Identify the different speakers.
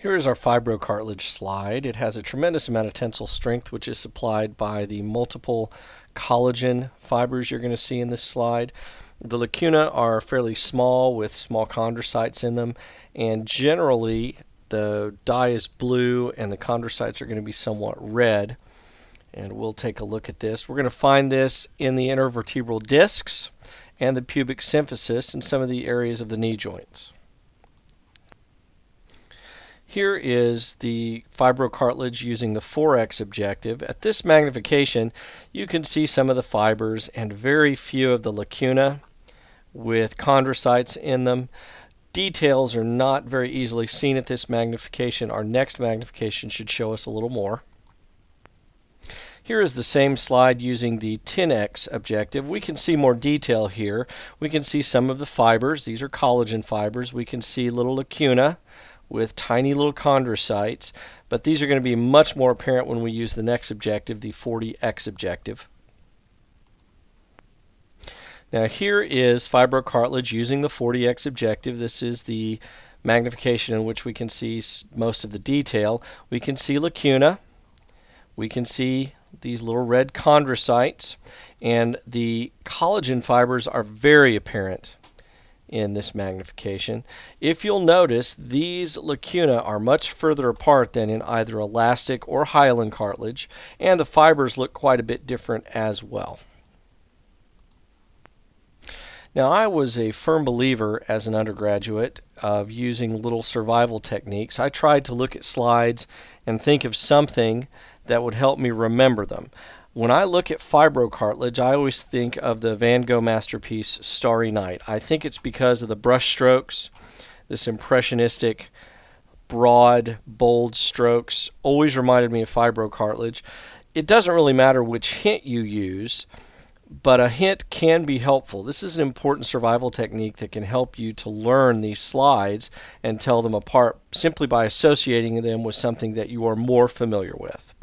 Speaker 1: Here is our fibrocartilage slide. It has a tremendous amount of tensile strength, which is supplied by the multiple collagen fibers you're going to see in this slide. The lacuna are fairly small with small chondrocytes in them, and generally the dye is blue and the chondrocytes are going to be somewhat red. And we'll take a look at this. We're going to find this in the intervertebral discs and the pubic symphysis and some of the areas of the knee joints. Here is the fibrocartilage using the 4x objective. At this magnification, you can see some of the fibers and very few of the lacuna with chondrocytes in them. Details are not very easily seen at this magnification. Our next magnification should show us a little more. Here is the same slide using the 10x objective. We can see more detail here. We can see some of the fibers. These are collagen fibers. We can see little lacuna with tiny little chondrocytes, but these are going to be much more apparent when we use the next objective, the 40x objective. Now here is fibrocartilage using the 40x objective. This is the magnification in which we can see most of the detail. We can see lacuna. We can see these little red chondrocytes, and the collagen fibers are very apparent in this magnification. If you'll notice, these lacuna are much further apart than in either elastic or hyaline cartilage, and the fibers look quite a bit different as well. Now, I was a firm believer as an undergraduate of using little survival techniques. I tried to look at slides and think of something that would help me remember them. When I look at fibrocartilage, I always think of the Van Gogh masterpiece Starry Night. I think it's because of the brush strokes, this impressionistic, broad, bold strokes always reminded me of fibrocartilage. It doesn't really matter which hint you use, but a hint can be helpful. This is an important survival technique that can help you to learn these slides and tell them apart simply by associating them with something that you are more familiar with.